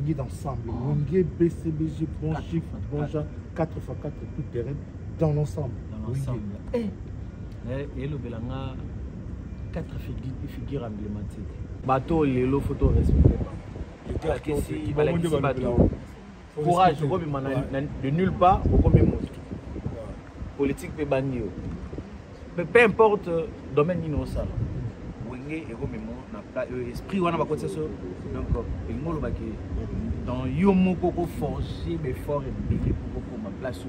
Wenge d'ensemble. Wenge, BCBG, bon chiffre, bon genre, 4x4, tout terrain, dans l'ensemble. Dans l'ensemble. Et le Belanga, 4 figures emblématiques. Bateau, l'élo, photo, respecté. Courage, de nulle part, au même mot. Politique, peu importe le domaine innocent. Esprit wana ba côté ça donc il molo ba ke dans yomo koko forger mais fort et bien pour ma place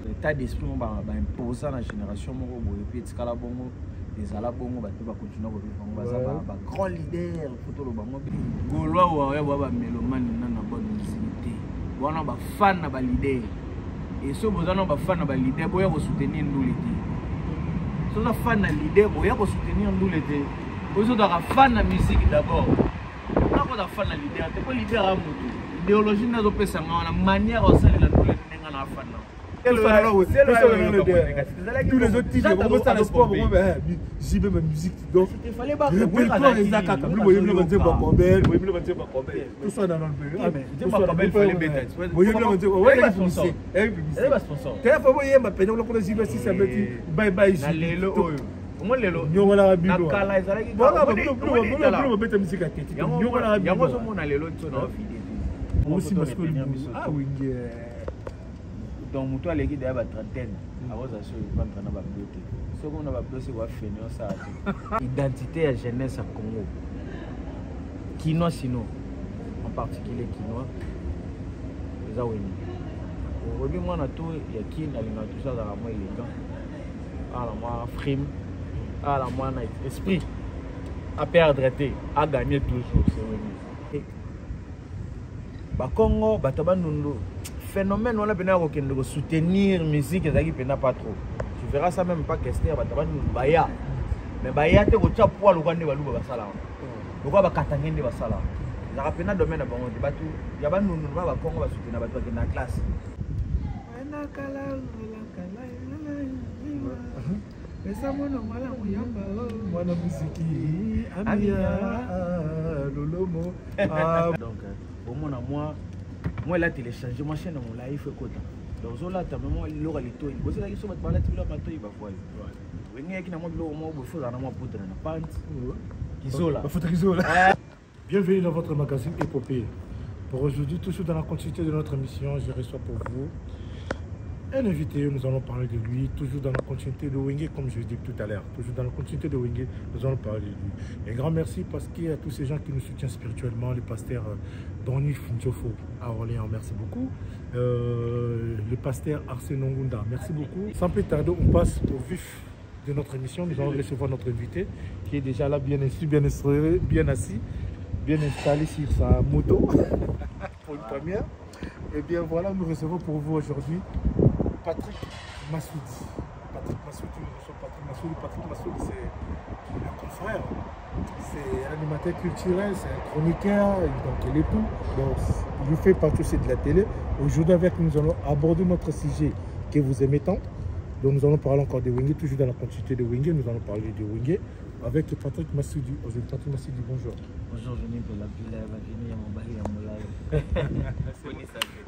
l'état d'esprit ba imposer la génération moko boye puis tikala bongo des ala bongo ba to ba continuer ko vivre ba za ba grand leader photo lo bango golwa wa ya ba mélomane na bonne musique wana ba fan na ba leader et so bozana ba fan na ba leader boya ko soutenir nous les so na fan na leader boya ko soutenir nous les vous êtes fan de la musique d'abord. Vous êtes fan de la leader. Vous êtes leader à Moutou. L'idéologie n'a pas de manière de faire la fan. Tous les autres titres, on va le sport, j'y vais ma musique. Donc, il fallait pas que vous voyez tout ça dans le pays. Vous voyez moi lelo nyongola bilo nakala ezalaki voilà beta musique athlétique nyongola bilo yango somona lelo tsona ofide aussi parce que ah oui donc muto aleki de ba trentaine awoza so pas na ba bloqué so comme na ba bloqué wa fenio ça identité à jeunesse à Congo kino sino en particulier kino les awini obi mwana to ya kin alinga tout ça dans la moi élégant à la moi frime à la moine esprit à perdre à gagner toujours c'est ba Congo bataba nundo phénomène on a besoin de soutenir musique ezaki pena pas trop tu verras ça même pas question bataba nundo baya mais baya te ko tcha poa lokande baluba basala lokwa bakatangende basala za pena domaine na bango batu ya ba nundo ba Congo ba soutenir batu na classe wana kala mwana musiki amia lolomo donc au moins moi là télécharger ma chaîne mon live kota donc zo là tamemo lo kalito il bosse la kiso ba bala tibila mato iba foi wengi akina mo lo mo bo foza na mo poudre na pant kizola ba foto kizola. Bienvenue dans votre magazine Épopée. Pour aujourd'hui, toujours dans la continuité de notre émission, je reçois pour vous un invité, nous allons parler de lui, toujours dans la continuité de Wenge, comme je l'ai dit tout à l'heure. Toujours dans la continuité de Wenge, nous allons parler de lui. Un grand merci parce qu'il y a tous ces gens qui nous soutiennent spirituellement, le pasteur Donny Njofo à Orléans, merci beaucoup. Le pasteur Arsène Ngunda, merci beaucoup. Sans plus tarder, on passe au vif de notre émission. Nous allons recevoir notre invité qui est déjà là, bien assis, bien installé, bien installé sur sa moto pour une première. Et bien voilà, nous recevons pour vous aujourd'hui Patrick Massoudi. Patrick Massoudi, c'est un confrère, c'est un animateur culturel, c'est un chroniqueur, donc il est tout. Donc il fait partie aussi de la télé. Aujourd'hui avec nous allons aborder notre sujet que vous aimez tant. Donc nous allons parler encore de Wenge, toujours dans la continuité de Wenge, nous allons parler de Wenge avec Patrick Massoudi. Patrick Massoudi, bonjour. Bonjour, je viens de la ville, je viens à mon mari,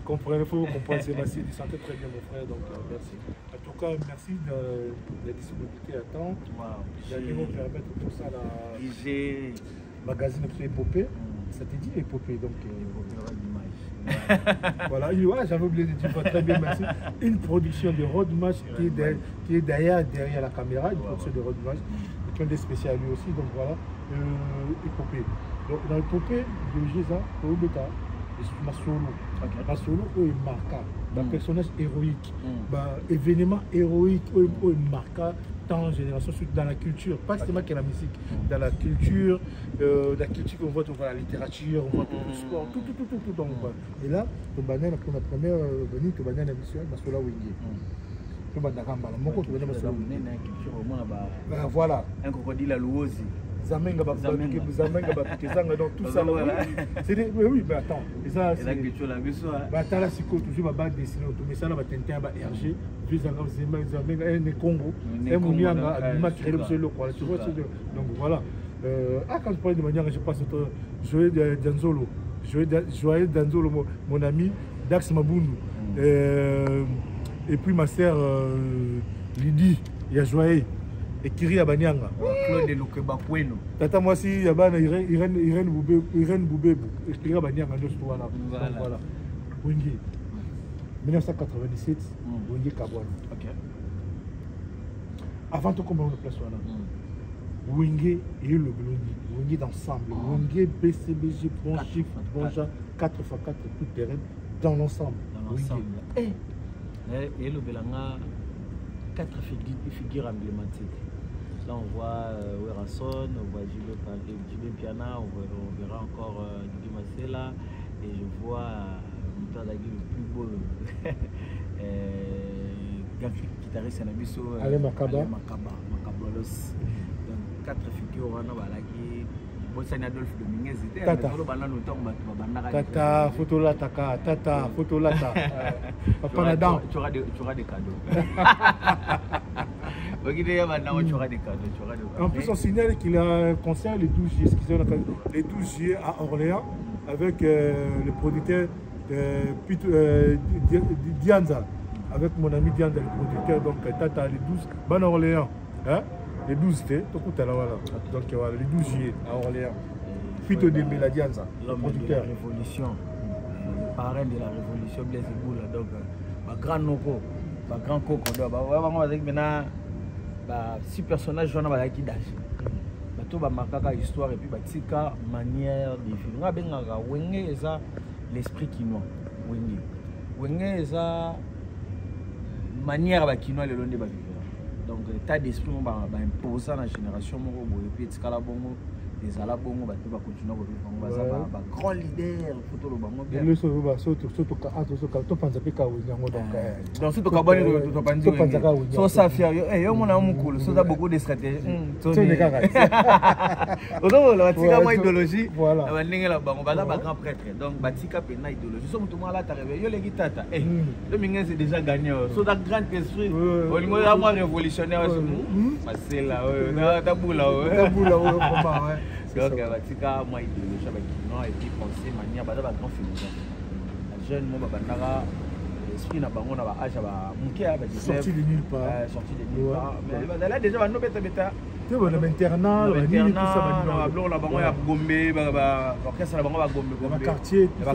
comprenez, il faut comprendre, c'est Massoudi, sentez très bien mon frère, donc merci. En tout cas, merci de la disponibilité à temps. J'ai nous permettre tout ça, la magazine Épopée. Ça te dit Épopée, donc voilà, j'avais oublié de dire très bien, merci. Une production de Road Match qui est derrière la caméra, une production de Road Match, qui ont des spéciaux lui aussi, donc voilà, Épopée. Donc dans l'Épopée de Jésus, au Beta, ma solo est marquant, un personnage héroïque, événement héroïque, marquant dans la génération, dans la culture, pas seulement que la musique, dans la culture qu'on voit, on voit la littérature, on voit le sport, tout. Donc, et là, pour la première venue, tu vas dire la mission, Masola Wenge. Voilà. Un crocodile à l'ouosi. Zamenga Zamenga donc tout ça c'est oui mais attends ça c'est la culture la mission attends là c'est toujours ba dessiner tout mais ça là ba tintin ba RG puis Zamenga un Congo un Munianga ma créer le quoi tu vois donc voilà quand je parle de manière je passe jouer Danzolo Joyeux Danzo, mon ami, Dax Mabundu. Et puis ma sœur Lydie, il y a Joyeux. Et Kiri Abanyanga. Claude Lukebakweno. Tata moi si Yabana Irène Boubé. Et Kiri Abanyanga, voilà. Wingi. 1997, Wingi Kabouane. Ok. Avant tout comme on le place là. Wingi et le Blondy. Wingi d'ensemble. Wingi BCBG, bon chiffre, bon genre, 4x4 tout terrain dans l'ensemble. Et le Belanga, 4 figures emblématiques. Là on voit Werason, on voit Gilles Piana, on verra encore Didi Marcella. Et je vois le plus beau guitariste Nabiso Ale Makaba. Makabolos. Donc 4 figures on a balaki Bosani Adolphe Dominguez était Tata. Tata Fotolata Tata Fotolata Papa Nadam. Tu auras des cadeaux. En plus on signale qu'il a un concert le 12 juillet, les 12 juillet à Orléans avec le producteur Dianza, avec mon ami Dianza, le producteur, donc Tata, les 12, Ban Orléans, hein? Les 12, donc voilà, les 12 juillet à Orléans. Pito de la Dianza, le producteur. De la révolution, le parrain de la révolution, Blaise Boula, donc, ma grand Noko, ma grand Coco, vraiment avec maintenant, 6 personnages, j'en ai qui d'âge. Tout va marquer histoire et puis tika manière de vivre. On a bien Wenge eza l'esprit quinois. Wenge eza manière ba quinois le long de ba vivre. Donc l'état d'esprit on va imposer dans la génération mo bo et puis tikala bongo des ala bongo ba tout va continuer à vivre. On va ba grand leader photo le bango bien. Le so ba so to ka to panza pe ka Wenyango donc so to ka boni to panzi. So ça fier yo mona mukulu so da beaucoup de stratégies. La tika moi idéologie, la bandingue la bango, bala ba grand prêtre. Donc batika pena idéologie. So mutu mala ta réveiller, yo les tata. Le Minguez c'est déjà gagné. So da grand esprit, au niveau la moi révolutionnaire. C'est là, taboula comment ouais. Donc batika moi idéologie ba kino et puis penser manière bala ba grand philosophe. La jeune mo ba bandara esprit na bango na ba âge ba mukia ba sorti de nulle part. Mais là déjà ba no beta tu vois le internat la bango ya Gombe ba orchestre la bango ba Gombe quartier ba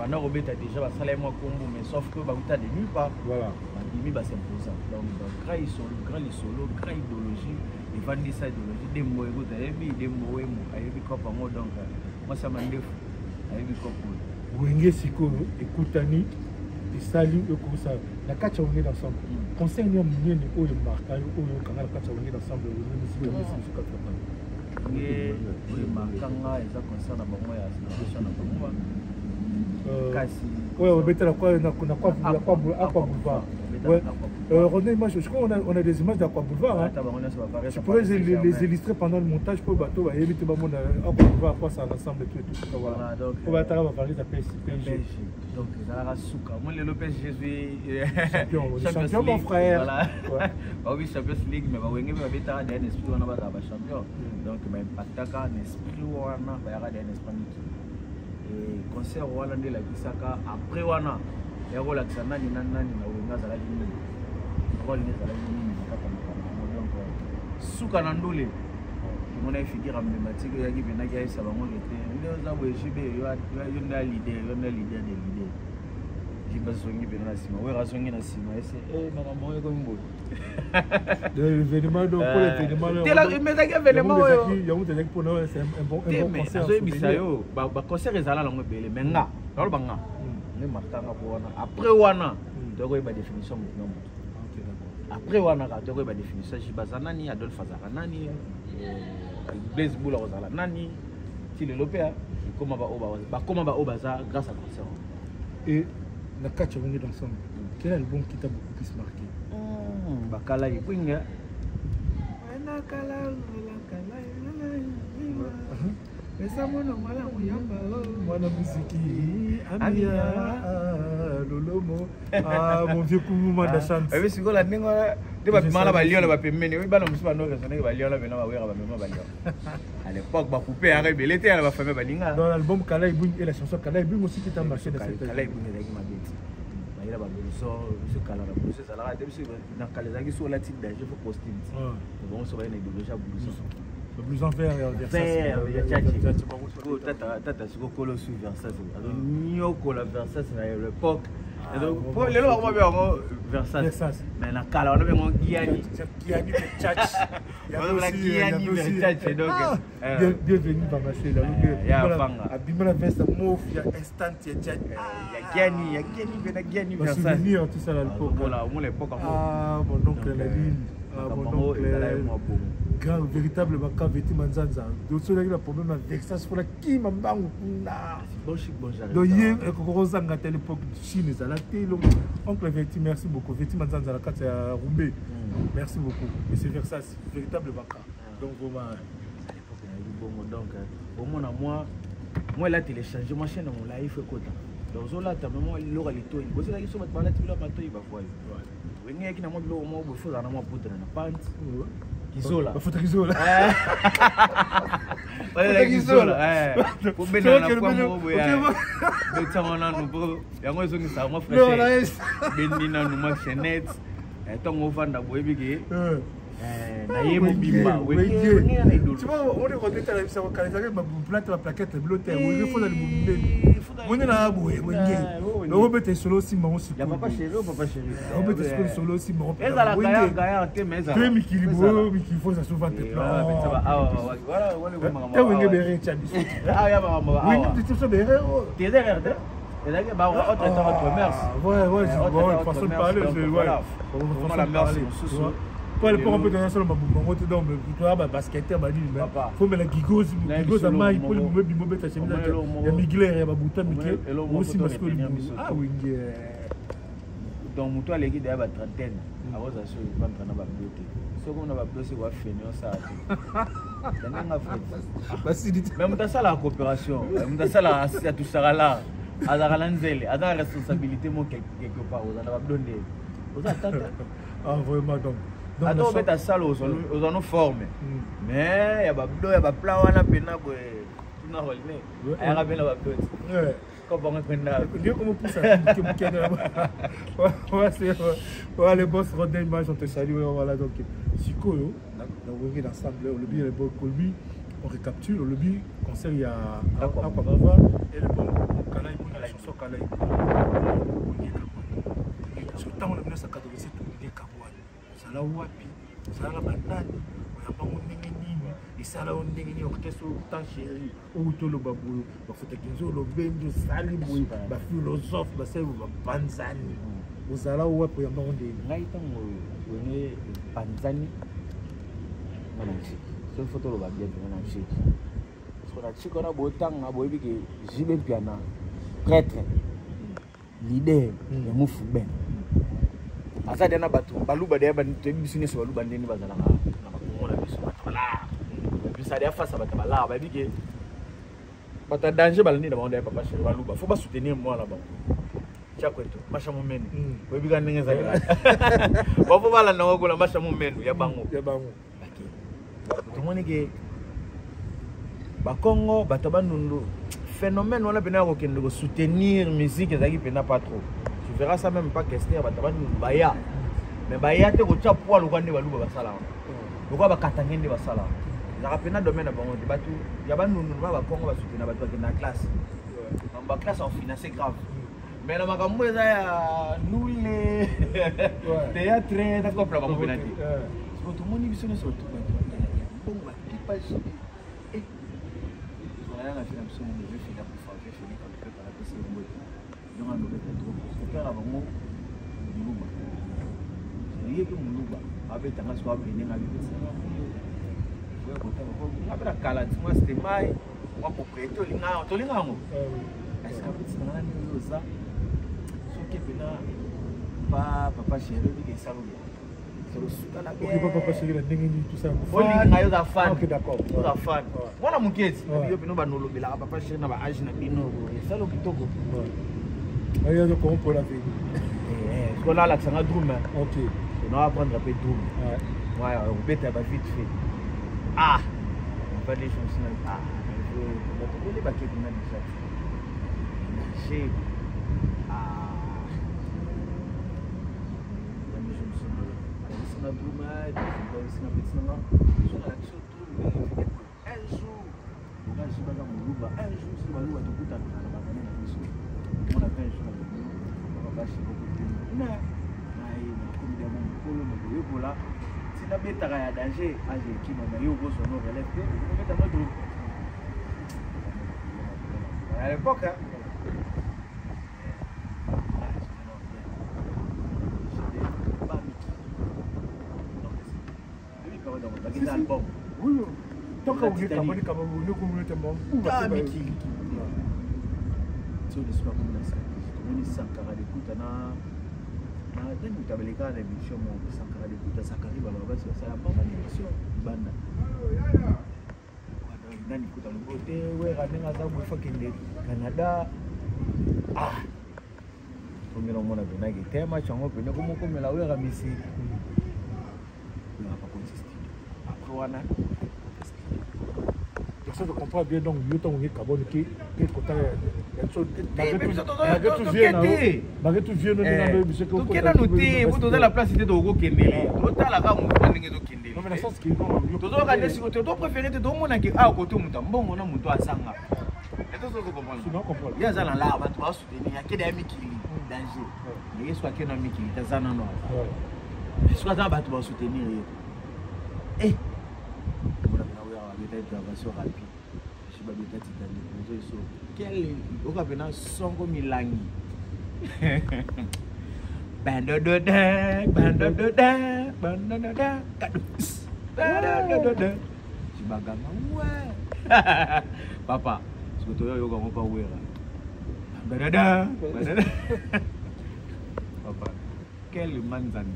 na robeta déjà ba sala moi kombo mais sauf que ba uta de nulle part voilà dimi ba s'imposer donc grand solo grand idéologie et vandi sa idéologie de mo ego tayebi de mo wemo ayebi ko pa mo donc moi ça m'a ndefu ayebi ko pour Wenge siko ekutani isali ekosa la kacha Wenge ensemble conseil ni mnyeni oyo marka oyo kanga la kacha Wenge ensemble Wenge siko oyo marka nga eza concert na bango ya association na bango kasi ouais on mettait la quoi boulevard ouais René moi je crois on a des images d'Aqua Boulevard tu pourrais les illustrer pendant le montage pour bateau et éviter mon Aqua Boulevard quoi ça l'ensemble et tout ça voilà donc on va t'arriver à parler de PSG donc Zara Souka moi le PSG je suis champion mon frère voilà oui Champions League mais ba wenge ba beta da esprit wana ba champion donc mais pataka esprit wana ba ya da esprit et concert wana de la Kisaka après wana ya ko la kisana ni nani na wenga za la nini ko ni za la nini kaka donc suka na ndule mon figure emblématique ya ki bena ki sa bango lete ndio za bo jibe yo na leader des leaders qui bazongi bena sima we razongi na sima ese mama moyo ko mbo l'événement donc pour l'événement tela mais ça événement yo mutu ya pour nous c'est un bon concert so bisayo ba concert ezala lango bele menga lolo banga ne martanga ko wana après wana donc ba définition mutu après wana ka donc ba définition jibazana ni Adolphe Azara nani Blaise Boula ozala nani ti le lopea comment ba obaza grâce à concert et la catch Wenge ensemble quel album qui t'a beaucoup plus marqué bakala ikwinga Esa mwana mala muyamba mwana musiki Amia Lolomo mon vieux Koumouma da chante oui c'est la ningo de ba mala ba liola ba pemene oui ba no musu ba no raisonner ba liola bena ba wera ba mema ba liola À l'époque, bah coupé à rebelle était à la famille Balinga. Dans l'album Kalaï Bing et la chanson Kalaï Bing aussi qui t'a marché dans cette Kalaï Bing avec ma bête. Il a pas besoin ce Kalaï Bing ça là depuis dans Kalaï sur la type d'âge faut poster. Bon ça va être déjà blouson. Le blouson vert il y a tata sur colo sur Versace. Alors nio cola Versace à l'époque. Donc pour les lois on va Versace. Mais na Kala on a bien Gianni Tchatch. Il y a aussi Gianni Tchatch donc bienvenue dans ma chez là. Il y a Fanga. Abima la veste mauve, il y a instant il y a Tchatch. Il y a Gianni Versace. Souvenir tout ça à l'époque. Voilà, on l'époque ah mon oncle Nadine. Mon oncle grand véritable baka veti manzanza. Donc cela qui a problème avec ça c'est pour la qui m'a na. Bon chic bon jarret. Donc hier Rosa à l'époque Chine ça la télé. Oncle Veti merci beaucoup. Veti manzanza la carte à Roumbé. Merci beaucoup. Et c'est vers ça véritable baka. Donc vraiment à l'époque il y a eu bon donc au moins à moi là télécharger ma chaîne mon live quota. Donc là tu as même l'ora les toits. Vous savez que sur votre palette là maintenant il va voir. Oui, il y a qui n'a pas de l'eau moi il faut dans ma poudre na pant. Kizola. Faut Kizola. Voilà Kizola. Pour bien na kwa mo ya. Betsamana no bro. Yango zo ni sa mo fresh. Benina no ma chenette. Tongo vanda boyebiki. Na yemo bimba. Tu vois on est rentré dans ça quand ils avaient ma plate la plaquette bibliothèque. Il faut dans le monde. On est là boy. On va mettre solo si mon aussi. Ya papa chéri. On va mettre solo si mon. Et ça la gaya te mais ça. Deux mikilibo, mikilifo ça souvent te voilà voilà on est beré tchabi. Ah ya mama. Oui, tu te beré. T'es derrière toi. Et là bah autre commerce. Ouais, je façon de parler, voilà. On la merci sous. Pas le port un peu dans ça, on te donne le basketteur, faut mettre la gigose à maille pour le bimbo bête à chemin. Il y a Miguel, il y a Babouta, Mickey, aussi parce que ah oui, donc Moutou a l'équipe de la trentaine, à vos assurés, il va prendre la beauté. Ce qu'on a besoin, c'est voir finir ça. Même dans ça, la coopération, même dans ça, la touchera là, à la Ranzelle, à la responsabilité, quelque part, vous en avez donné. Vous attendez. Ah, vraiment, donc. Attends, on met ta salle aux en forme. Mais il y a des plats, on a pena pour tout n'a rien. Il y a bien la babdo. Comment on pena? Dieu comment pousse ça? Ouais, les boss Rodin Image on te salue voilà donc Chico yo, on est ensemble le lobby le bon Colby, on récapitule le lobby concert il y a Aquabava et le bon Kalaï la chanson Kalaï. Sur temps on a 1987 on est Kabouane. Ça wapi ça la banane on a pas mon nini et ça là on nini orchestre tant chéri ou tout le babou ba faut que le benjo sali boy ba philosophe ba c'est ba panzani vous allez wapi ya monde ngai tango wene panzani mana chiki so photo lo ba bien mana chiki so na chiko na botanga boyebi ke jibe piana prêtre leader ya mufu ben asa dena batu baluba de ba tebisune so baluba ndeni bazala na bakomona biso batala bisa dia face batala ba bike bata danger balani na bande papa chez baluba faut pas soutenir moi là-bas chakweto masha mumenu we biga ndenge za ila wapo bala na ngola masha mumenu ya bango to moni ke ba Congo batabanundu phénomène on a besoin de kendo soutenir musique ezaki pena pas trop. Tu verras ça même pas question batabani baya mais baya te ko chapwa lukande baluba basala lokwa bakatangende basala la rapena domaine na bango batu ya banunu ba Congo ba soutenir batu na classe en classe en financé grave mais na makambo eza ya nule théâtre ta ko pra bango penati so tout monde biso ne so tout bon ba kipage et voilà la film so je vais finir pour faire je finis quand je prépare la PC donc on doit être trop faire avant moi Muluba c'est que Muluba avec ta masse quoi venir avec ça ouais quand après la cala moi c'était mai moi pour prêter to linga ngo est-ce que c'est là ni ça so que bena papa chéri dit que ça papa chéri la ndenge ni tout ça ngayo za fan OK d'accord za fan mwana mukezi biyo bino banolobela papa chéri na ba age na bino ça lo kitoko ayo de comment pour la vie on a l'accent à drum OK on va apprendre un peu drum ouais on peut être vite fait ah pas des chansons. Ah, il faut baquer qu'on a déjà. J'ai. Ah. Je me suis dit, c'est ma boumade, c'est ma petite maman. Je suis là, surtout, un jour. Là, je suis pas dans mon loup. Un jour, c'est ma loup à tout coup, t'as on a fait un jour. On va chez beaucoup de gens. Mais, comme des gens, on là. Si on a bien travaillé à danger, qui m'a dit, on se relève. On va mettre un autre. À l'époque, hein. Album. Oui, tant qu'on est capable de nous communiquer, ah, mais qui tu ne sais pas comment ça. Tu sais, Sankara d'écoute, on a des mutabeleka d'émission, Sankara d'écoute, Sakari Baba, ça a pas mal d'émission, Banda. On a écouté le côté, ouais, Ranenga Zabu, fucking Canada. Ah, comme le monde a donné, il y a un match en open, comme la ouïe à Missi. Ça je comprends bien donc mieux ton carbone qui est content la place c'était au Kendele total la gamme ndenge zo Kendele non mais la sens qui to zo ka si to préféré to mona ke a côté muta mbongo na muto asanga et to zo ko comprendre ya zala la ba to soutenir ya kede amikili danger mais soit que na mikili tazana no soit za ba to soutenir eh intervention rapide. Je suis pas de tête italienne. Quel occasion songo milangi. Bando de papa, ce que tu as eu comme papa, quel manzani.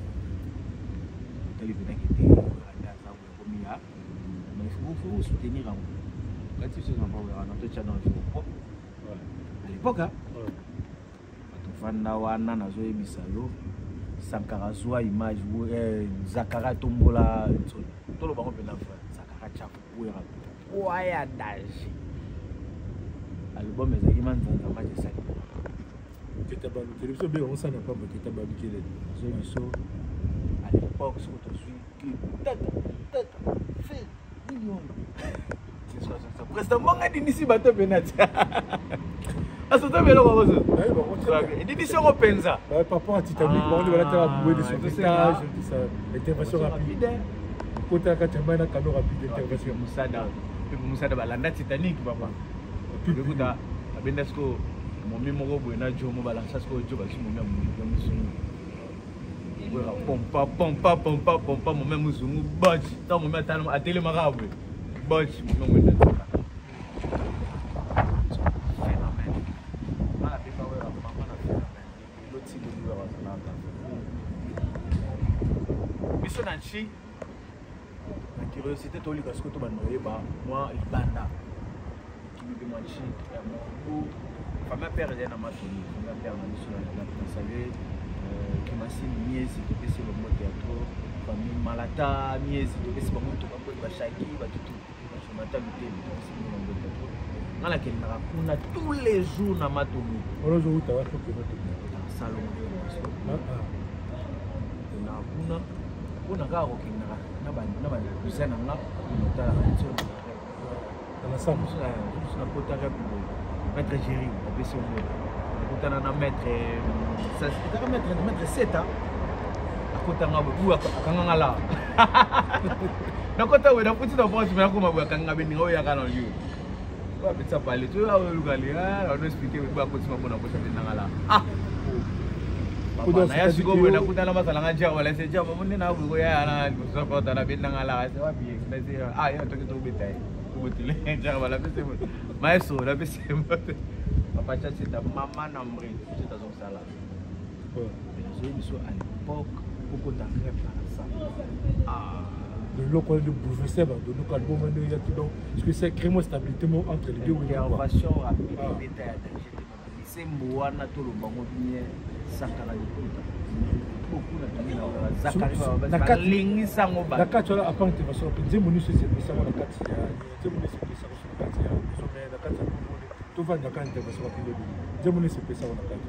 Il faut soutenir un peu. Là, tu sais, on va notre channel. À l'époque, Fandawana, Nazoé Bissalo, Sankara Zoua, image, Zakara Tombola, tout le monde peut l'enfant. Zakara Chapouera, voyage. Album, les aliments dans la match de ça. Télévision, bien, on s'en a pas, mais tu as babiqué les deux. À l'époque, ce que tu suis, fait. Presque manga dinisi bato penati. Asoto belo kwa bozo. Dinisi ngo penza. Papa Titanic, on va la bouée de son étage, intervention rapide. Côté Katamba na cadeau rapide intervention Musada. Musada balanda Titanic papa. Bekuta abendasko momi moko boena jomo balansa sko joba si momi amusungu. Pompa, mon même zoom, bunch, tant mon même à télé marabout, bunch, mon même. La curiosité, tu as dit que tu as moi, il banda. Tu me demandes si ma père est dans ma famille, ma père est qui m'a dit miezi topesi bango théâtre famille malata miezi topesi bango to bango bashaki batutu bashomata biteli topesi bango théâtre ngala kelingaka kuna tous les jours na matomi olozo uta wa foke salon na kuna kuna ka ko kinga na ba kusana nga motala nso na samu na kota ka pour maître Géry topesi bango kutana na maître 7 ans akotanga bu akanga la na kota we na puti na boss me akoma bu akanga be ninga oya kana yo ba pizza pale to ya lugali on expliquer bu akotima bona ko sabe nangala papa na ya sigo we na kutana masala nganja wala se jama munne na bu ya na so ko tana be nangala se wa bi na se ya to ke to betai ko tile jama wala be se maestro la be se papa c'est ta maman nambré c'est ta zone sala j'ai mis à l'époque beaucoup d'engrais par ça le local de bouleverser de local moment il y a tout donc parce que c'est créer une stabilité entre les deux intervention rapide détail c'est moi na tout le bango bien Sankara d'écoute beaucoup na tangi na wera zakari ba lingi sango ba na kati wala apart intervention nze moni se pesa na kati ya nze moni se pesa na kati ya nzome na kati ya to va na kati intervention kwa pile nze moni se pesa na kati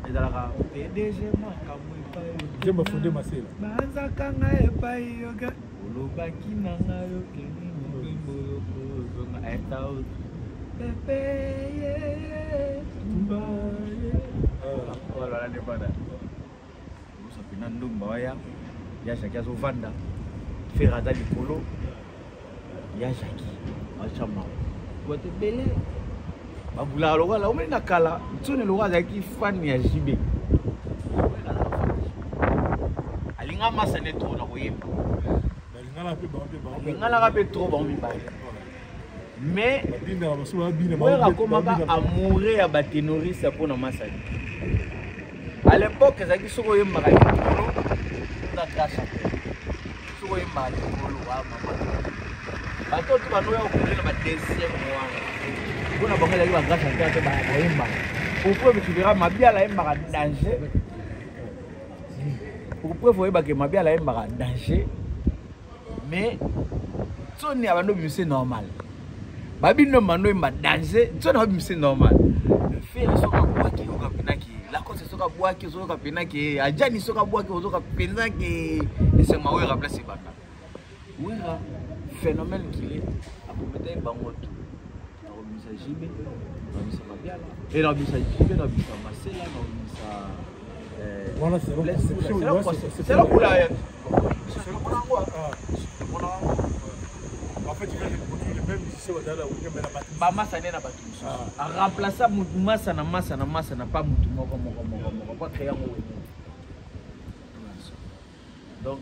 ezalaka PDG makambo epai nze bafunde masela banzakanga epai yoga olobaki na ngayo keni mobimbo yokozonga etao pepeye tumbaye voilà ne bana ça pina ndumba waya ya shaki azovanda ferada likolo ya shaki achama bote bele babula lokala omeli na kala tsone lokala azalaki fan ya jibe alinga masa ne tro na koyemba alingala pe tro ba mibale mais akomaka amoureux ya baténoriste mpona masali à l'époque ezalaki soki oyembaka likolo na grâce soki oyembaka likolo bato to banoya okolela badeuxième wana mpona bango ezalaki bagrâce ate mpe boyembaka pourpreuve tu verra mabiala ayembaka danger pourpreuve oyebake mabiala ayembaka danger mais tsoni ya bando bimise normal babino mano yemba danger tsoni ya bimise normal fere soka bwaki okapinaki lakote soka bwaki soka penaki ajani soka bwaki soka penzaki esema wera place banda wera phénomène qu'il est akometa bango tout na komisa jibe na komisa mabiala et na komisa jibe na komisa masela na komisa voilà c'est là pour la c'est quoi en fait, il y a les mêmes musiciens dans la Ouïe, mais la batterie. Bah, massa n'est pas battu. À remplacer massa n'a pas moutou pas créer un mot. Donc,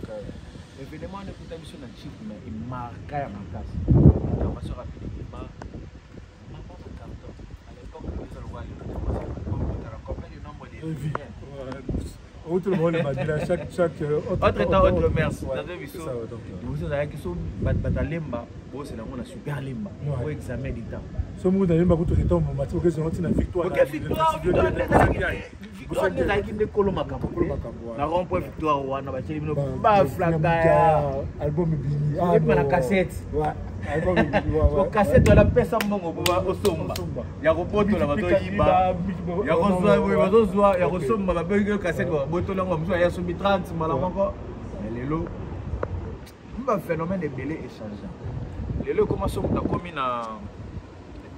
évidemment, on écoute sur la chip, mais il marque à ma casse. La façon rapide, il marque. Maman, le carton. À l'époque, les Algériens, combien de nombre de vies. Autre monde, chaque autre temps, autre merci. Vous avez qui sont batalemba, c'est la super limba. Pour examen d'État. Ce monde d'ailleurs, beaucoup de temps, mon matin, que c'est une victoire. Victoire, qui décolle ma capo. La rond-point victoire, on a battu le flaga. Album Bini. Et puis la cassette. La cassette, la paix sans mon au somba. Il y a robot la bateau Iba. Il y a Rosoa, il y a Rosomba, la belle cassette, boto la moto, il y a Soumi 30, malamango. Mais les lots, un phénomène de belé échangeant. Les lots commencent à commis na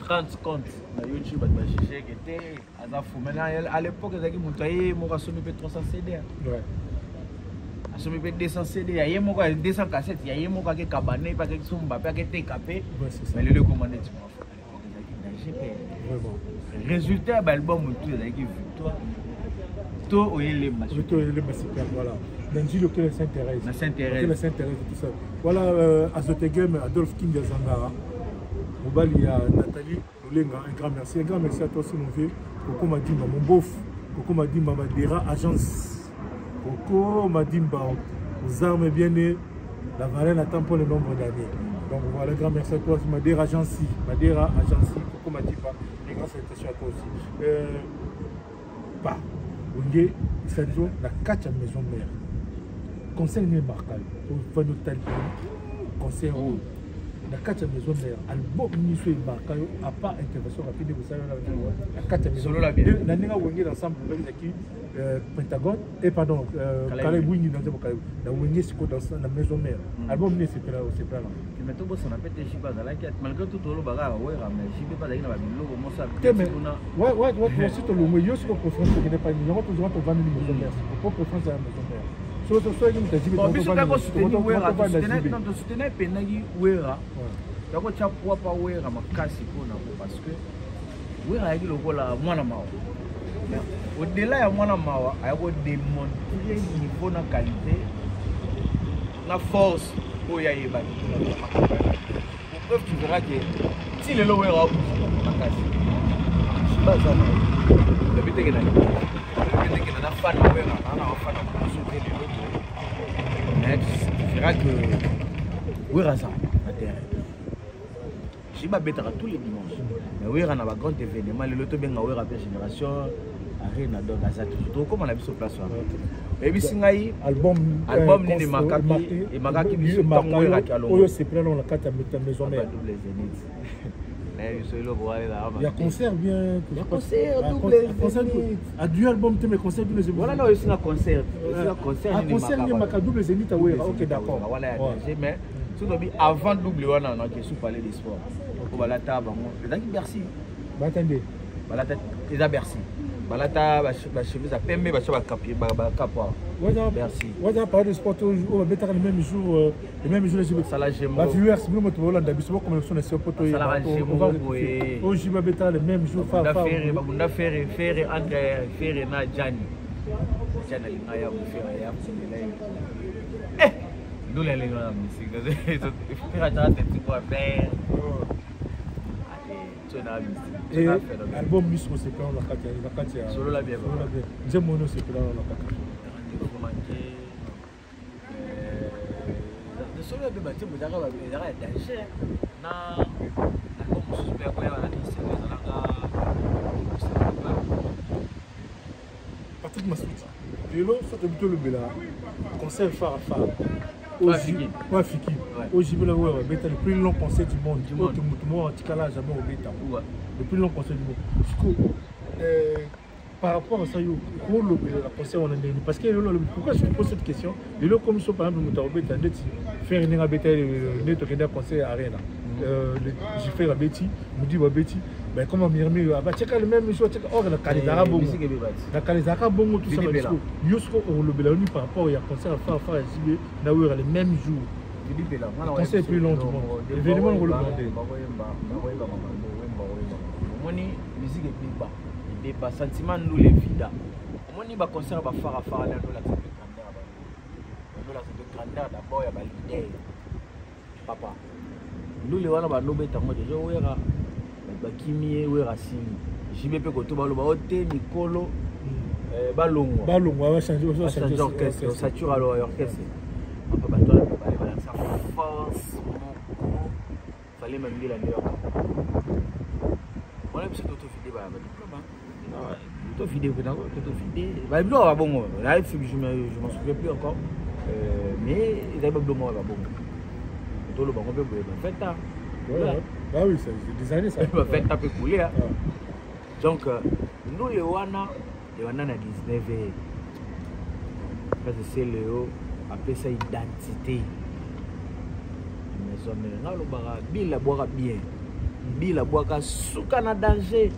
30 comptes na YouTube, à chercher qui était à fou. Maintenant, à l'époque, ils avaient monté, mon Soumi 300 CD. Ouais. Soumi 200 CD, il y a mon 200 cassettes, il y a mon qui cabané, pas que Somba, pas que TKP. Mais les lots commandés, tu vois. Vraiment. Résultat, l'album, tout est victoire. Tout est les machines. Tout est les machines, voilà. Benji, lequel s'intéresse. Lequel s'intéresse, tout ça. Voilà, Azotegem, Adolphe King Zangara. Mobali, il y a Nathalie Loulenga, un grand merci. Un grand merci à toi aussi, mon vieux. Coco Madimba, mon beauf. Coco Madimba, Madera Agence. Coco Madimba, aux armes bien nées. La valeur n'attend pas le nombre d'années. Donc voilà, un grand merci à toi, Madera Agence. Madera Agence, Coco Madimba. Un grand salutation à toi aussi. Bah, Wenge, Sanjo, la 4 maison mère. Conseil n'est marquable. Au Fanotal, conseil haut. La 4 maison mère. Album Nisso est marquable. À part intervention rapide, vous savez, la 4 maison mère. La Néga Wenge ensemble, qui Pentagone, et pardon, Calais Wing dans le Calais. La Wenge, c'est dans la maison mère. Album Nisso, c'est là. Mais tout le monde s'en a pété, je sais pas, malgré tout le bagarre, ouais, mais je ne sais pas d'ailleurs, mais ça. Ouais, c'est le mieux, c'est pour préférence qui n'est pas une minute, on doit vendre une maison mère. Pour préférence à la maison mère. Soit une tâche, bon, puis c'est qu'on soutenait Penagi Wera. D'accord, tu as pas Wera, ma casse, parce que Wera a dit le rôle à moi, au-delà de moi, il y a démontrer niveau de qualité, la force. Pour preuve, tu verras que si le lower up, c'est pas ça. Le but est que la fan tu verras que oui, ça je vais tous les dimanches. Mais oui, on a un grand événement. Le loto bien la génération. arena donc aza toujours comme on a vu sur place et puis singai album nini makaki biso tango eraki alongo oyo c'est plein dans la carte à maison mère double zénith il y a concert bien il y a concert double zénith a deux albums mais concert double zénith voilà non c'est un concert ni maka double zénith ouais OK d'accord voilà mais tout avant double wana on a qui sous parler des sports ko balata bango ezaki Bercy batende balata eza Bercy balata ba chemise à pembe ba chaba capier ba capwa merci on va parler de sport on va mettre le même jour ça la j'aime ba viewers nous moto Hollande biso comme son c'est poto ça la j'aime au jiba beta le même jour fa ba faire entre faire na Jani linga ya bu faire ya nous les gars musique faire ça c'est quoi faire et album Miss c'est pas la carte solo la bien j'aime mono c'est pas la carte solo la bien bâti vous avez danger na album super quoi la Patrick Massoudi vélo ça te plutôt le bela concert phare Ouais, Fiki. Aujourd'hui, le plus long concert du monde. Tout le monde a jamais au bêta. Le plus long concert du monde. Par rapport à ça, pour le concert, on a gagné. Parce que pourquoi je te pose cette question? Les lots comme ça, par exemple, au bêta, faire une bêta, un concert à Arena. J'ai fait la Betty, me dit Betty. Ben comment Mirmi va checker le même chose or la Kalidara bongo la Kalidara bongo tout ça Yosko le belani par rapport il y a concert à faire exhiber na wera le même jour concert plus long du monde événement on le demander moni musique et débat sentiment nous les vida moni ba concert ba fara na la grandeur d'abord ya ba leader papa nous les wana ba lobe tango déjà wera bakimie we rasini jibe pe koto baloba ote mikolo balongwa va changer orchestre sature alors orchestre papa bato ba ça force fallait même dire la meilleure on a besoin de vidéo ba diplôme to vidéo que d'accord to vidéo ba bilo ba bongo là je m'en souviens plus encore mais il y a pas de moi ba bongo to le bango pe ba feta bah oui, c'est des années ça. Va faire taper couler. Donc nous les wana na 19 parce que c'est Léo appelle ça identité. Mais on est là le bara Bill la boire bien. Bill la boire ka souka na danger.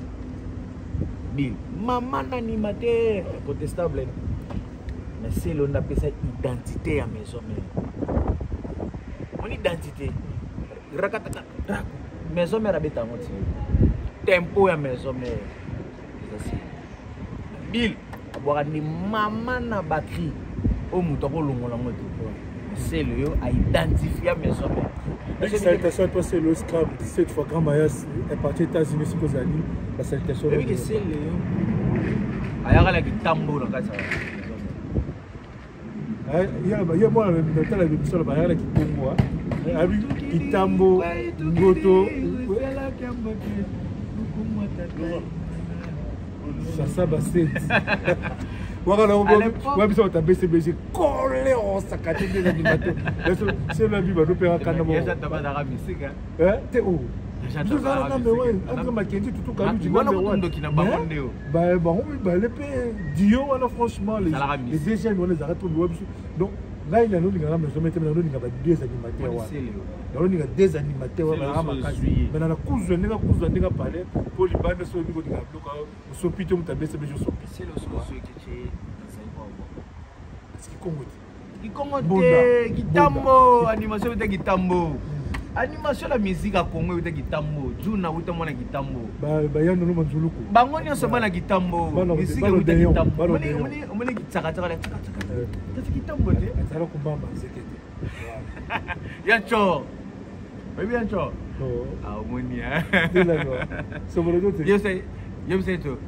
Bill maman animateur contestable. Mais c'est l'on appelle ça identité à maison mère. Mon identité. Rakatata maison mère habite en moti tempo ya maison mère c'est Bill aboira ni maman na bakri o muto ko longola moto c'est le yo a identifier maison mère salutation toi c'est le scrap cette fois grand mayas est parti aux États-Unis c'est aux amis la salutation oui que c'est le yo ayaka la kitambo na kasa ya moi dans la émission la bayaka la kitambo abi Kitambo Ngoto ça basset voilà on va biso ta BCBG collé on sakaté des animateurs c'est la vie va nous faire kana bon ça taba na musique te o nous allons mais ouais entre Mackenzie tout quand du monde na bango ndeo ba le pe Dio voilà franchement les deuxièmes on les arrête donc là il y a nous la maison mais nous il y a deux animateurs il y a des animateurs mais na kuzu ndeka parler pour les bandes so biko dinga bloka so pito mutabese bejo so c'est le so qui c'est Congo te Kitambo animation te Kitambo animation la musique à Congo te Kitambo juna uta mona Kitambo ba yano no manzuluku bango nyonso bana Kitambo musique uta Kitambo moni kitaka la Kitambo te azala kumbamba zekete Yancho bien sûr. Ah, au moins, je sais tout.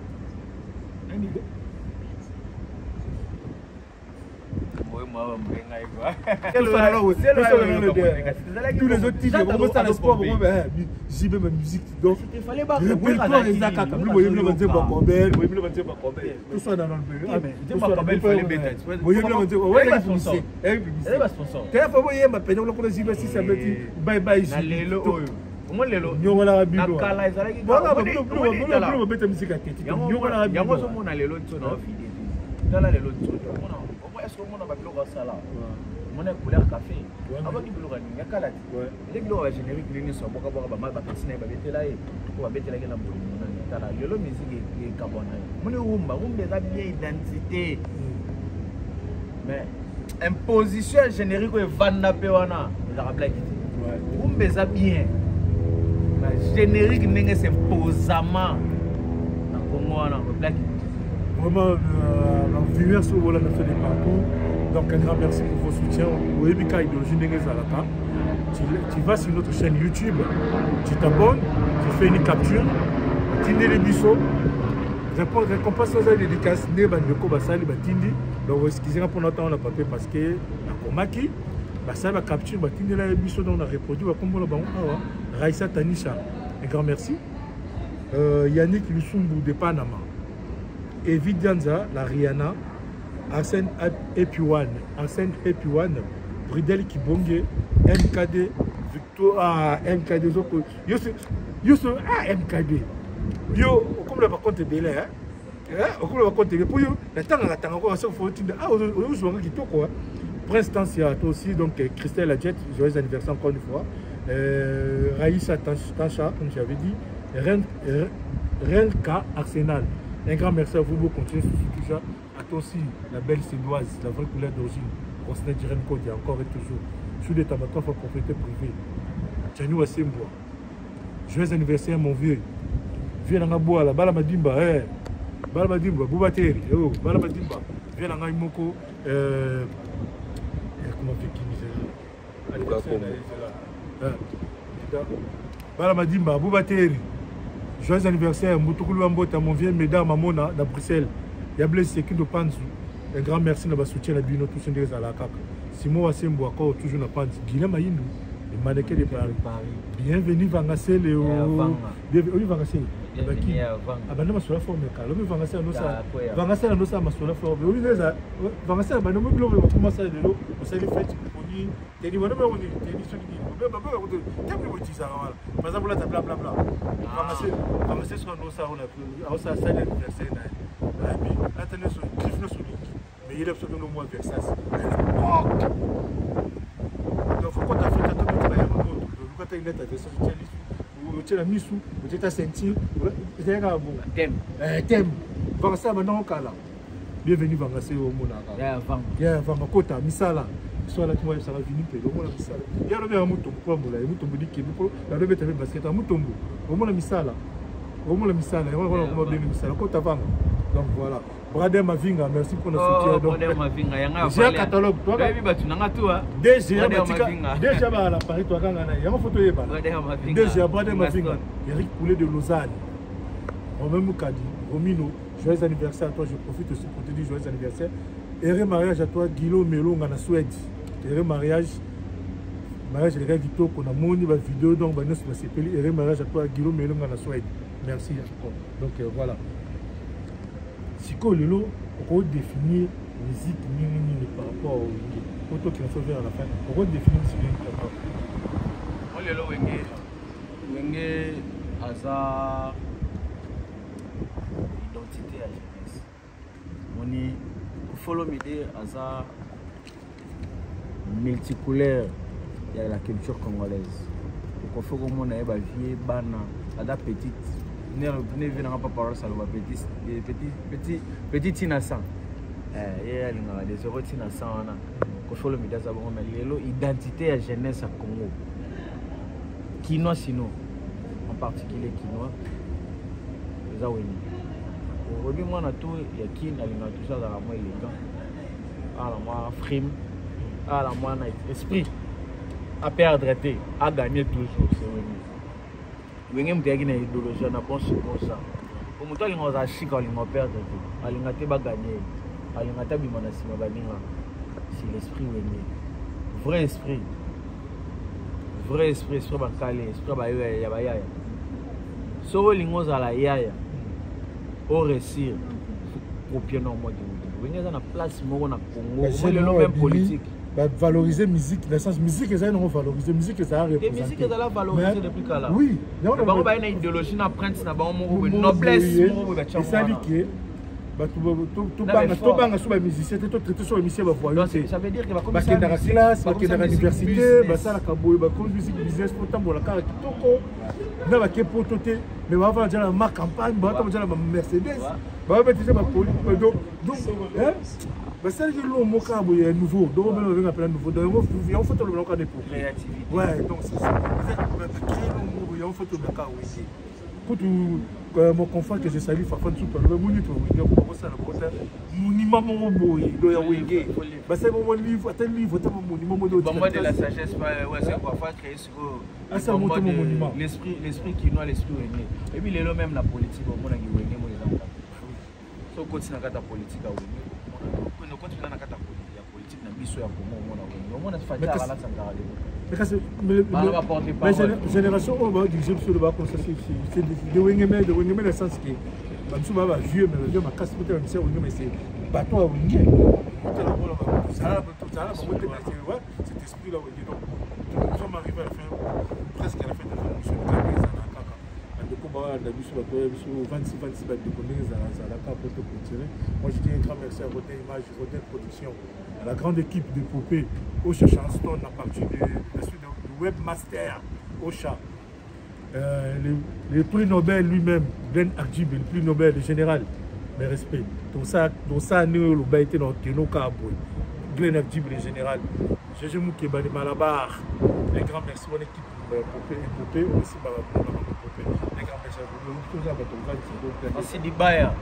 tous les autres types de ça le sport j'y vais ma musique donc il fallait pas répertoire les accords comme vous me dire pas combien vous me dire pas combien tout ça dans le il fallait bête vous me dire ouais pas sponsor t'es pas voyé ma peine on si ça me dit bye bye moi lelo nyongola bino kala ezalaki voilà bino beta musique à tête nyongola bino yango zo mona lelo tsono ofide tala lelo tsono mona est-ce que mona ba biloko sala mona couleur café abaki biloko ni yakala ti biloko ba générique ni so boka boka ba personnel ba betela e ko ba betela ke na mona tala lelo musique e kabona mona rumba za bien identité mais imposition générique e vanda pe wana za black rumba za bien générique n'est imposamment dans Congo vraiment viewers sur la fait des parcours donc un grand merci pour vos soutiens Webika idéologie n'est pas tu vas sur notre chaîne YouTube tu t'abonnes tu fais une capture tu dis les bisous récompense aux dédicaces ne bandeko basali batindi donc excusez-moi pour notre temps on a papier parce que na komaki ça va capture batindi la biso donc on a reproduit va comme le bango Raïssa Tanisha, un grand merci. Yannick Lusumbu de Panama. Evi Dianza, la Rihanna. Arsène Epiwan. Bridel Kibonge. MKD. Victor. MKD. Yo, MKD. Yo, comme le raconte de l'air. Comme le raconte de l'air. La tanga encore, ça faut dire. Ah, on joue qui toi quoi. Prince Tansia, toi aussi, donc Christelle Adjet, joyeux anniversaire encore une fois. Raïssa Tancha, comme j'avais dit, Renka Arsenal. Un grand merci à vous, vous continuez sur tout ça. À toi aussi, la belle sédoise, la vraie couleur d'origine. Rosnet Jiren Code, encore et toujours. Sous des tabacs, propriété privée. Tchanou Asemboa. Joyeux anniversaire, mon vieux. Viens dans la bois, la Balamadimba, Balamadimba, Boubateri, Balamadimba. Viens dans la Moko. Comment fait Balamadimba, Boubateri. Joyeux anniversaire, Moutoukoulou Ambota, mon vieux Médard Mamona, de Bruxelles. Yablé Seki de Panzou. Un grand merci de soutien à Bino, tous les à la CAC. Simon Asembo, encore toujours dans Panzou. Guillaume Ayindou, les mannequins de Paris. Bienvenue, Vangassé, Léo. Bienvenue, Vangassé. Abandonne sur la forme, car l'homme Vangassé, Vangassé, la noce, ma sur la forme. Oui, Vangassé, abandonne le globe, comment ça, de l'eau, vous savez, faites, t'es dit, voilà, on dit, t'es dit, par exemple, là, t'as blablabla. Vangassé, sur nos ça, on a ça, ça, l'anniversaire. Là, t'as sur griffe, le souligne. Mais il est sur le mois Versace. Donc, faut qu'on t'a fait ta tombe, tu vas y avoir un autre. Quand t'as une lettre, tu as la mise sous, tu as ta ceinture, tu as un thème. Vangassé, maintenant, on cala. Bienvenue, Vangassé, au Monara. Yeah, Vangassé, Misala. Soit là, tu vois, ça va venir, au moins la Misala. Il y a le mouton, quoi, il y a le mouton, il y a le mouton, basket, un mouton, au moins la Misala. Au moins la Misala, il y a le Misala. Quand tu as donc voilà. Bradem Mavinga, merci pour notre soutien. Bradem Mavinga, j'ai un catalogue. Toi, déjà, à la Paris, toi, il y a une photo. Déjà, Bradem Mavinga, Eric Poulet de Lausanne, Romain Moukadi, Romino, joyeux anniversaire à toi. Je profite aussi pour te dire joyeux anniversaire. Heureux mariage à toi, Guillaume Melo, en Suède. Heureux mariage. Mariage, les gars, Vito, qu'on a mon vidéo, donc, nous sommes séparés. Heureux mariage à toi, Guillaume Melo, en Suède. Merci encore. Donc, voilà. Si on peut définir musique par rapport au photo qui va faire à la fin, on peut définir musique par rapport au Wenge à sa identité à jeunesse. On est pour follow m'aider à sa multicouleur de la culture congolaise. Pour qu'on fasse comme on a vie bana à la petite. Ne venez pas parler ça petit innocent des euros innocent qu'on fait le média ça bon mais l'identité à jeunesse à Congo Kinois sinon en particulier Kinois les awini aujourd'hui moi na tout il y a qui na tout ça dans la moi élégant à la moi frime à la moi esprit à perdre à gagner toujours c'est vrai. Wenge mutaki na idéologie na bon comme ça. Pour muto ali ngoza shika ali ngoperdre tout. Ali ngate ba gagner. Ali ngata bima na sima ba ninga. c'est l'esprit wenge vrai esprit bakale esprit bayoya ya bayaya soko lingo ozala yaya au réussir copier normalement wenge eza na place moko na Congo lelo même politique valoriser musique dans le sens musique ils ont valorisé musique ça a représenter musique ils ont valorisé depuis kala oui on va une idéologie na prince na ba moko noblesse moko ba tchama ça dit que tout banga sur les musiciens tout traiter sur les musiciens voyous ça veut dire que ba dans la classe ba dans l'université ba ça la kaboy ba comme musique business pour tambola kala kitoko na ba ke pour toté mais ba va dire la marque campagne ba ta dire la Mercedes ba ba dire ba police donc bah ça c'est le mot cabo est nouveau donc on va appeler nouveau donc on faut tout le monde des créativité ouais donc c'est ça créer le mot on faut tout le cas aussi pour tout mon confrère que je salue Fafan Soupa le monite oui on commence à le porter monument mon boy do ya wenge bah c'est mon livre attends livre attends mon monument de la sagesse ouais c'est quoi faire créer sur ça monte mon monument l'esprit qui noie l'esprit wenge et puis les même la politique au monde qui wenge moi les so continue à la politique à wenge quand tu as la politique na biso ya Congo on a fait à la centrale mais génération on va dire sur le bas comme ça c'est de wenge mais le sens que comme ça va vieux mais vieux ma casse peut-être mais c'est wenge mais c'est bateau à wenge ça cet esprit là wenge donc nous sommes arrivés à la fin presque à la fin de la mission de moi je dis un grand merci à Rotel Image, Rotel Production, à la grande équipe de Popé, Ocha Charleston, à partir de la suite du webmaster Ocha, le prix Nobel lui-même, Glenn Arjib, le prix Nobel général, mes respects. Donc ça nous le été dans nos cas, Glenn Arjib le général, Jésus Moukeba de Malabar, les grands merci mon équipe Popé, aussi Fasi Dibaya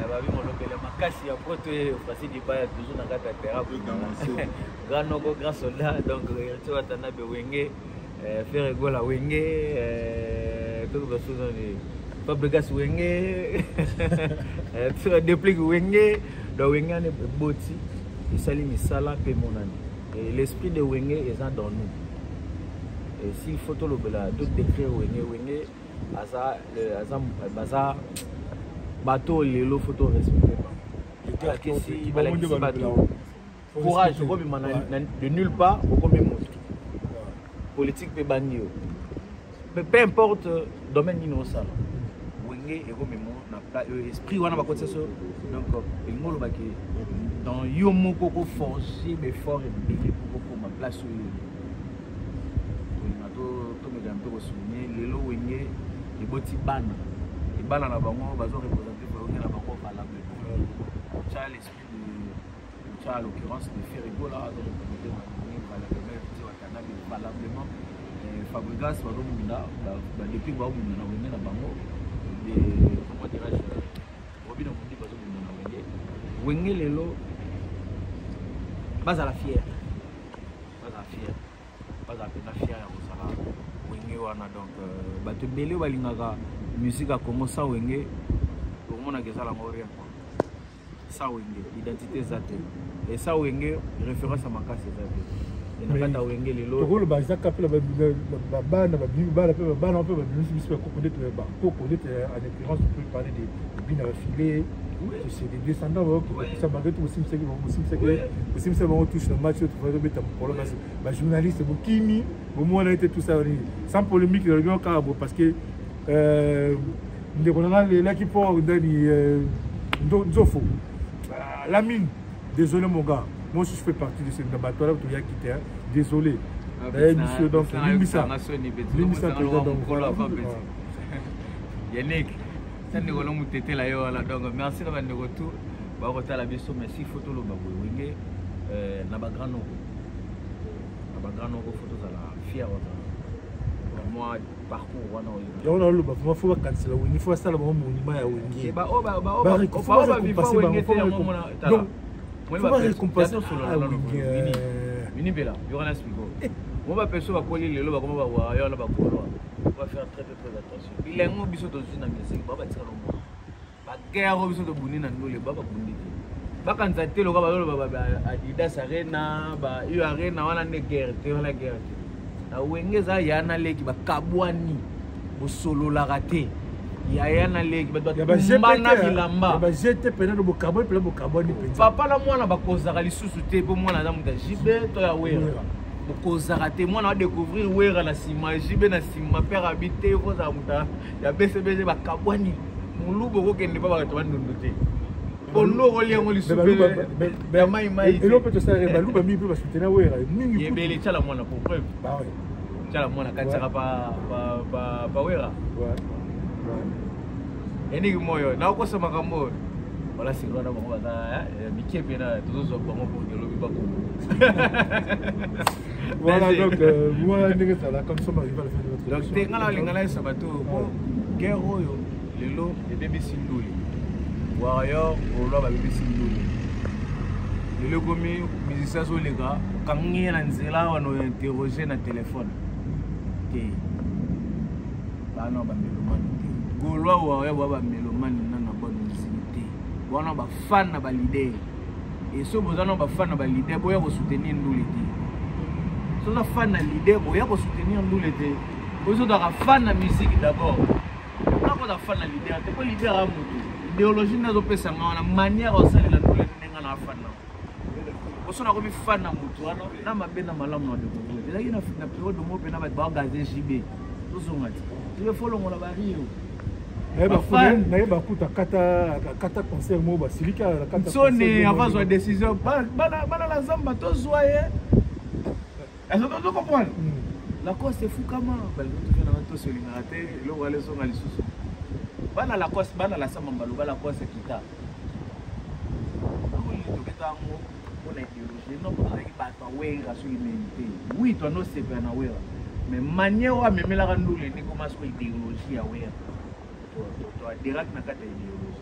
babi molobela makasi ya poto Fasi Dibaya toujours na kata terrain grand nogo grand soldat donc tu vas t'en avoir wenge faire rigolo à wenge tout le chose ni Fabregas wenge tu vas dépliquer wenge donc wenge ne boti isali misala pe monani et l'esprit de wenge est dans nous et s'il faut tout le bela tout décrire wenge Aza bateau lelo photo respecter courage de nulle part au premier mot politique pe banio peu importe domaine innocent wenge et comme na esprit wana ba côté so donc il ngolo ba ki dans yo moko ko forcer mais fort et bien pour ma place où to me dan to souvenir lelo wenge et boti bana et bana na bango bazo représenter pour na bango valable ça l'esprit de ça l'occurrence de faire rigolo là de représenter valablement Fabregas bazo munda depuis ba munda na wenge na bango de comment dirais-je Robin Mundi bazo munda na wenge lelo baza la fière ya kosala wenge wana donc bato ebele balingaka musique ya Congo sa wenge okomonaka esalango rien sa wenge identité eza te et sa wenge référence ya makasi eza te enakata wenge lelo tokoloba ezaka mpe bana mpe babimisi biso bakokonete en l'occurrence on peut parler de bina bafile c'est des descendants qui sont malgré tout aussi c'est bon touche le match tu vas mettre un problème bah journaliste Bokimi au moins on a été tout ça sans polémique le grand carbo parce que on a là qui pour Dani Nzofo Lamine désolé mon gars moi aussi je fais partie de ce bateau là tu as quitté désolé monsieur donc Limisa donc voilà Yannick donc merci d'avoir de retour la biso merci photo le wenge na ba grand noko photo za la fière moi parcours wana on a le ba faut cancela wenge faut ça le monument ya wenge ba vivre wenge te donc faut pas récompenser sur le mini bela Jonas Migo moi ba perso ba koli lelo ba comment ba wa yo na ba kolo on va faire très attention. Il est un biso de musique, baba tika no ba guerre biso de buni na ndole baba bundi. bakanza te loka baloba Adidas Arena ba U Arena wana ne guerre te wala guerre na wenge za yana leki bakabwani bosolola raté yana leki bana bilamba ba jete pena do bokabwani pena bokabwani pe papa na mwana bakozaka lisusu te po mwana za muta jibe to ya wera bokozaka te mwana wa découvrir wera na sima jibe na sima père habité koza muta ya BCBG bakabwani mulubo kokende pa bato bandondo te ono oliango lisusu ya mai mai et l'on peut te ça baluba mi pe basutena wera mingi yebele tala mwana pour preuve bah ouais tala mwana katsaka pa wera ouais eniki moyo na ukosa makambo wala silwana bango baza bikepe na tozozo bango pour de lobi bako voilà donc moi ndenge ça là comme ça m'arrive à la fin de notre donc te ngala lingala sabato bon guerre oyo lelo ebebisi nduli warrior olwa babebisi nduli lelo komi musicien so leka kangi na nzela wana interroger na téléphone te bana ba melomane te golwa warrior ba melomane na bonne musique te wana ba fan na ba leader et so bozana ba fan na ba leader boya ko soutenir nduli te so na fan na leader boya ko soutenir nduli te bozo da fan na musique d'abord na ko fan na leader te ko leader a mutu idéologie nazo pesa ngana manière osalela ndule nenga na fan na osona ko mi fan na mutu wana na mabena malamu na découvrir ezaki na période mo pena ba gazer JB tozonga ti tu follow ngona ba rio ba kuta kata concert mo ba silika la kata sonne avant soit décision bana la zamba tozoye est-ce que tu comprends la cause c'est fou comment bal tu fais na to solinga te lo wale songa lisusu bana la cause bana la samba mbalo la cause kita to ketango on a idéologie non pour aller battre wera sur l'humanité oui toi no c'est pas na wera mais manière wa memela ka ndule ni comment sur idéologie ya wera to direct na kata idéologie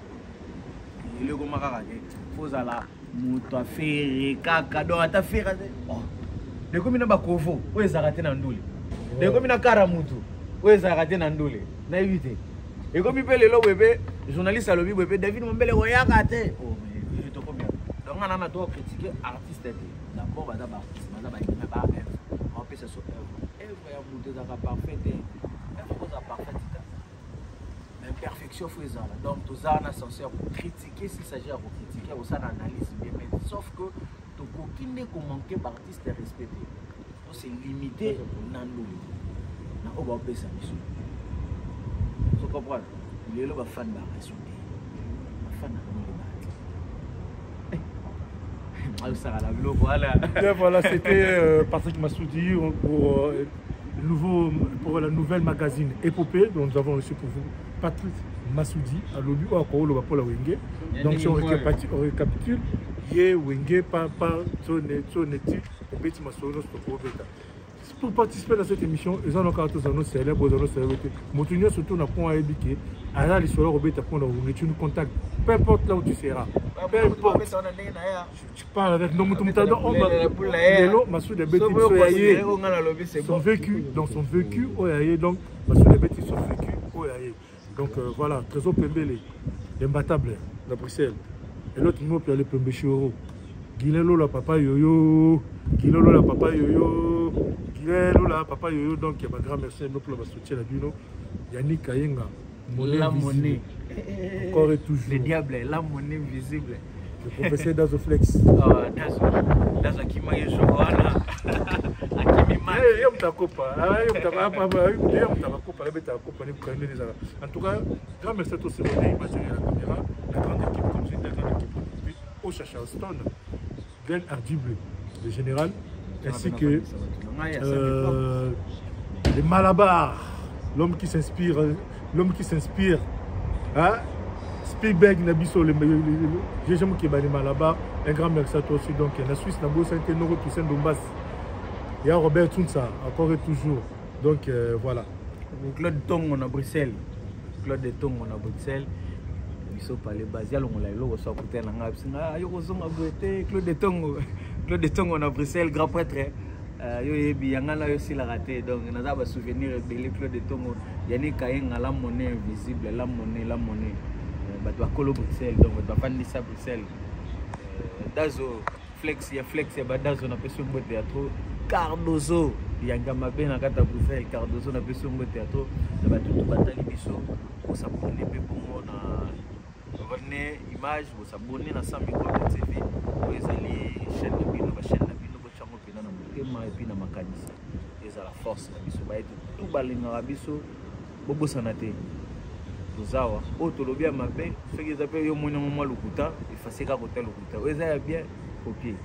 ile ko makaka ke fozala muto afere kaka do ata fera oh de komi na bakovo oyezaka te na ndule de komi na kara mutu oyezaka te na ndule na éviter et comme il peut le bébé journaliste à l'objet bébé David Mombele oyaka te oh mais to combien donc on a to critiquer artiste d'abord ba artiste ba ba on peut se sauver œuvre ya mutu za parfaite œuvre za parfaite l'imperfection faut ça donc tout ça on a censé critiquer s'il s'agit de critiquer ou ça analyse bien mais sauf que to kokine ko manquer artiste respecté donc c'est limité na ndulu na oba pesa miso tu comprends les gens fan ba raconter fan na voilà c'était Patrick Massoudi pour la nouvelle magazine Épopée dont nous avons reçu pour vous Patrick Massoudi à l'objet ou à Kolo Bapola Wenge. Donc si on récapitule Yé Wenge Papa Soneti Betty Massoudi pour participer à cette émission, ils ont encore tous nos célèbres, nos célébrités. Motunio surtout n'a pas indiqué. Alors les soirs Robert pour tu nous contactes. Peu importe là où tu seras. Peu importe. Tu parles avec nos moutons. On va. Massoudi Betty son vécu, dans son vécu, donc Massoudi Betty son vécu, donc voilà, Trésor Pembele, l'imbattable, la Bruxelles. Et l'autre mot pour aller Pembe Chioro. Guilelo la papa yoyo, Guilelo la papa yoyo, Guilelo la papa yoyo. Donc il y a ma grand merci nous pour la soutien la Duno. Yannick Kayenga, la monnaie. Encore et toujours. Le diable, la monnaie visible. Le professeur Dazoflex. Dazo Akima Yoshwana. Akimi Man. Yom ta copa. Yom ta copa. La bête à copa. En tout cas, grand merci à tous ces monnaie imaginé à la caméra. La grande équipe comme c'est la grande équipe. Au Charleston, Glenn Ardible, le général, ainsi que les Malabar, l'homme qui s'inspire, hein? Spielberg, Nabiso, j'ai jamais qui est Malabar, un grand merci à toi aussi, donc la Suisse, Nabo, Saint-Honoré, Toussaint Dombas, il y a Robert Tounsa, encore et toujours, donc voilà. Claude Tongo à Bruxelles, Claude Tongo à Bruxelles. Ils pas les bases, on l'a eu au sort pour tel Claude de Tongo en Bruxelles, grand prêtre. Il y a aussi la raté, donc on a un souvenir de Claude de Tongo. Il y a la monnaie invisible, la monnaie. Bah, tu as Colo Bruxelles, donc tu vas pas dire ça Bruxelles. Dazo flex ya Badazo na peso ngo théâtre Cardozo yanga mabe na kata Bruxelles Cardozo na peso ngo théâtre na batutu batali biso ko s'abonner pe bongo na revenez image ko s'abonner na 100 micro TV ko ezali chaîne de bino ba chaîne na bino ko chango pena na motema et puis na makanisi eza la force na biso ba etu tout balinga biso bobo sanate tozawa o tolobi ya mabe soki eza pe yo moni mwa lokuta efaseka kota lokuta o eza ya bien copier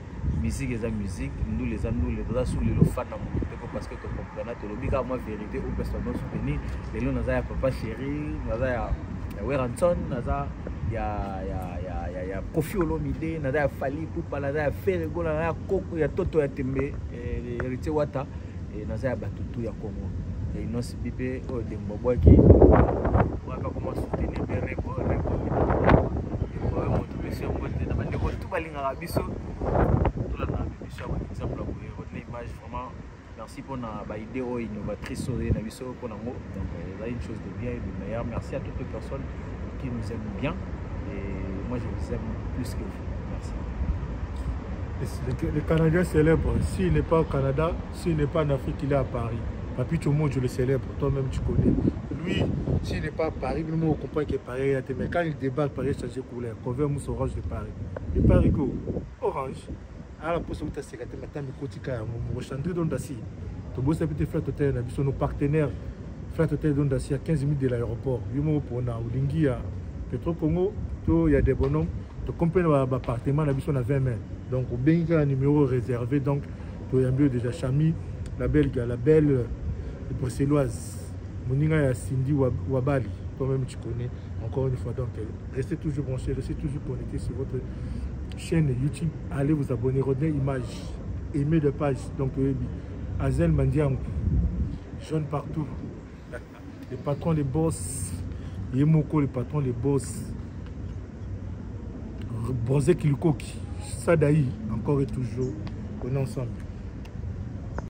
musique eza musique ndule eza ndule toza suli lo fata mo te parce que to comprendre tolobi ka moi vérité au personne no soutenir lelo naza ya papa chéri naza ya Weranson naza ya Kofi Olomide naza ya Fally Ipupa naza ya Ferrego naza ya Koko ya Toto ya Tembe héritier Wata naza ya batutu ya Congo et non si bébé o de mbobo qui on va comment soutenir bien rebo o mo to monsieur ngote na bande ko tout balinga biso tout la na biso par exemple pour une image vraiment merci pour na ba idée innovatrice na biso pour na ngo donc c'est une chose de bien et de meilleur. Merci à toutes les personnes qui nous aiment bien et moi je vous aime plus que vous. Merci. Le Canadien célèbre, s'il n'est pas au Canada, s'il n'est pas en Afrique, il est à Paris. Papi, tout le monde, je le célèbre, toi-même tu connais. Lui, s'il n'est pas à Paris, nous on comprend qu'il est Paris, mais quand il débarque, Paris change de couleur. Convert mousse orange de Paris. Et Paris, orange. Alors, pour ce que tu as sécrété, maintenant, nous continuons à chanter dans Dassi. Tu bosses un petit flat hôtel, nos partenaires, flat hôtel dans Dassi à 15 minutes de l'aéroport. Il y a pour Olingi, à Petro Congo, il y a des bonhommes. Tu comprends l'appartement, on a 20 mètres. Donc, au bien un numéro réservé, donc, tu as déjà Chami, la belle, les bruxelloises, Moninga et Cindy Wabali, toi-même tu connais, encore une fois. Donc, restez toujours branchés, restez toujours connectés sur votre chaîne YouTube. Allez vous abonner, redonnez image, aimez la page. Donc, Azel Mandiang, jeune partout, les patrons, les boss, Yemoko, les patrons, les boss, Bronzé Kilikoki, Sadaï, encore et toujours, on est ensemble.